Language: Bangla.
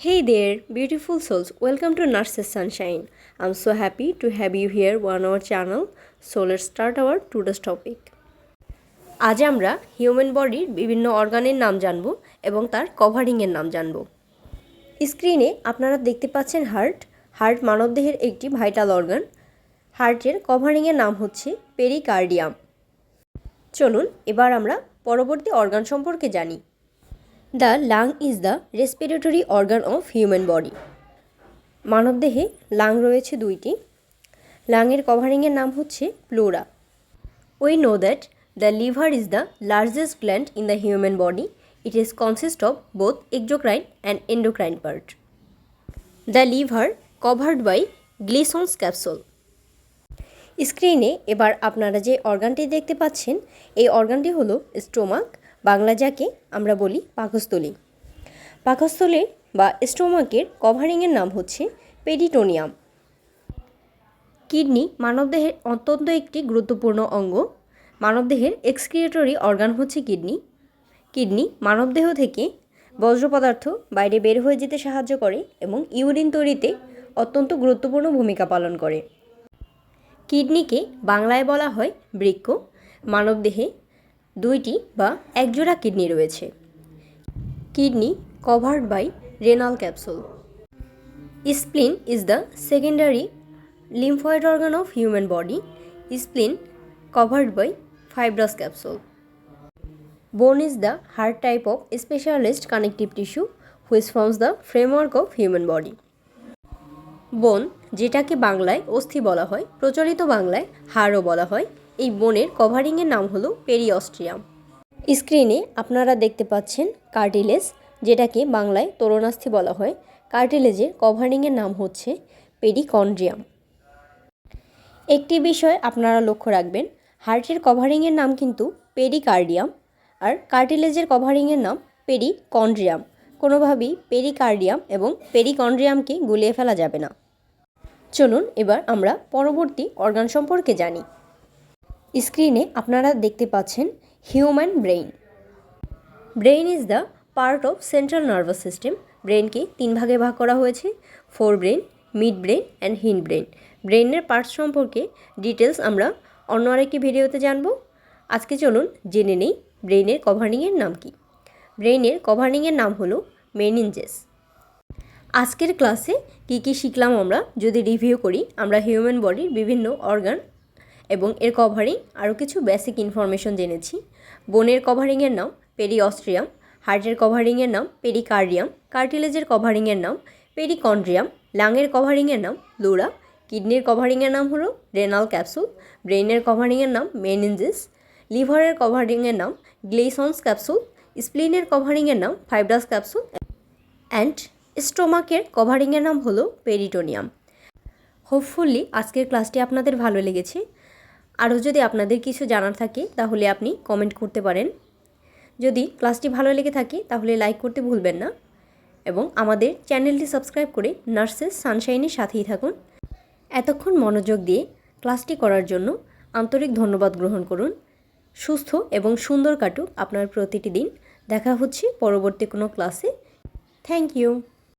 Hey there, beautiful souls. Welcome to Nurses Sunshine. I'm so happy to have you here on our channel. So let's start our today's topic. আজ আমরা হিউম্যান বডির বিভিন্ন অর্গানের নাম জানব এবং তার কভারিংয়ের নাম জানব। স্ক্রিনে আপনারা দেখতে পাচ্ছেন হার্ট মানবদেহের একটি ভাইটাল অর্গান। হার্টের কভারিংয়ের নাম হচ্ছে পেরিকার্ডিয়াম। চলুন এবার আমরা পরবর্তী অর্গান সম্পর্কে জানি। The lung is the respiratory organ of human body. মানবদেহে লাং রয়েছে দুইটি। লাংয়ের কভারিংয়ের নাম হচ্ছে pleura. We know that the liver is the largest gland in the human body. It is consist of both exocrine and endocrine part. The liver covered by Glisson's capsule. স্ক্রিনে এবার আপনারা যে অর্গানটি দেখতে পাচ্ছেন এই অর্গানটি হলো স্টোমাক, বাংলা যাকে আমরা বলি পাকস্থলী। পাকস্থলী বা স্টোমাকের কভারিংয়ের নাম হচ্ছে পেরিটোনিয়াম। কিডনি মানবদেহের অত্যন্ত একটি গুরুত্বপূর্ণ অঙ্গ। মানবদেহের এক্সক্রিয়েটরি অর্গান হচ্ছে কিডনি। কিডনি মানবদেহ থেকে বর্জ্য পদার্থ বাইরে বের হয়ে যেতে সাহায্য করে এবং ইউরিন তৈরিতে অত্যন্ত গুরুত্বপূর্ণ ভূমিকা পালন করে। কিডনিকে বাংলায় বলা হয় বৃক্ক। মানবদেহে দুইটি বা একজোড়া কিডনি রয়েছে। Kidney covered by renal capsule. Spleen is the secondary lymphoid organ of human body. Spleen covered by fibrous capsule. Bone is the hard type of specialist connective tissue which forms the framework of human body. Bone, যেটাকে বাংলায় অস্থি বলা হয়, প্রচলিত বাংলায় হাড়ও বলা হয়, এই বোনের কভারিংয়ের নাম হলো পেরিঅস্ট্রিয়াম। স্ক্রিনে আপনারা দেখতে পাচ্ছেন কার্টিলেজ, যেটাকে বাংলায় তরুণাস্থি বলা হয়। কার্টিলেজের কভারিংয়ের নাম হচ্ছে পেরিকন্ড্রিয়াম। একটি বিষয় আপনারা লক্ষ্য রাখবেন, হার্টের কভারিংয়ের নাম কিন্তু পেরিকার্ডিয়াম আর কার্টিলেজের কভারিংয়ের নাম পেরিকন্ড্রিয়াম। কোনোভাবেই পেরিকার্ডিয়াম এবং পেরিকন্ড্রিয়ামকে গুলিয়ে ফেলা যাবে না। চলুন এবার আমরা পরবর্তী অর্গান সম্পর্কে জানি। স্ক্রিনে আপনারা দেখতে পাচ্ছেন human brain. Brain is the part of central nervous system. ব্রেইনকে তিন ভাগে ভাগ করা হয়েছে, fore brain, mid brain and hind brain. ব্রেইনের পার্টস সম্পর্কে ডিটেলস আমরা অন্য আরেকটি ভিডিওতে জানব। আজকে চলুন জেনে নেই ব্রেইনের কভারিংয়ের নাম কি। ব্রেইনের কভারিংয়ের নাম হলো মেনিনজেস। আজকের ক্লাসে কী শিখলাম আমরা যদি রিভিউ করি, আমরা হিউম্যান বডির বিভিন্ন অর্গান এবং এর কভারিং আরও কিছু বেসিক ইনফরমেশন জেনেছি। বোনের কভারিংয়ের নাম পেরিঅস্ট্রিয়াম, হার্টের কভারিংয়ের নাম পেরিকার্ডিয়াম, কার্টিলেজের কভারিংয়ের নাম পেরিকন্ড্রিয়াম, লাংয়ের কভারিংয়ের নাম প্লুরা, কিডনির কভারিংয়ের নাম হলো রেনাল ক্যাপসুল, ব্রেইনের কভারিংয়ের নাম মেনিনজেস, লিভারের কভারিংয়ের নাম গ্লিসন্স ক্যাপসুল, স্প্লিনের কভারিংয়ের নাম ফাইব্রাস ক্যাপসুল অ্যান্ড স্টোমাকের কভারিংয়ের নাম হলো পেরিটোনিয়াম। হোপফুলি আজকের ক্লাসটি আপনাদের ভালো লেগেছে। আরও যদি আপনাদের কিছু জানার থাকে তাহলে আপনি কমেন্ট করতে পারেন। যদি ক্লাসটি ভালো লেগে থাকে তাহলে লাইক করতে ভুলবেন না এবং আমাদের চ্যানেলটি সাবস্ক্রাইব করে নার্সেস সানশাইনের সাথেই থাকুন। এতক্ষণ মনোযোগ দিয়ে ক্লাসটি করার জন্য আন্তরিক ধন্যবাদ গ্রহণ করুন। সুস্থ এবং সুন্দর কাটুক আপনার প্রতিটি দিন। দেখা হচ্ছে পরবর্তী কোনো ক্লাসে। Thank you.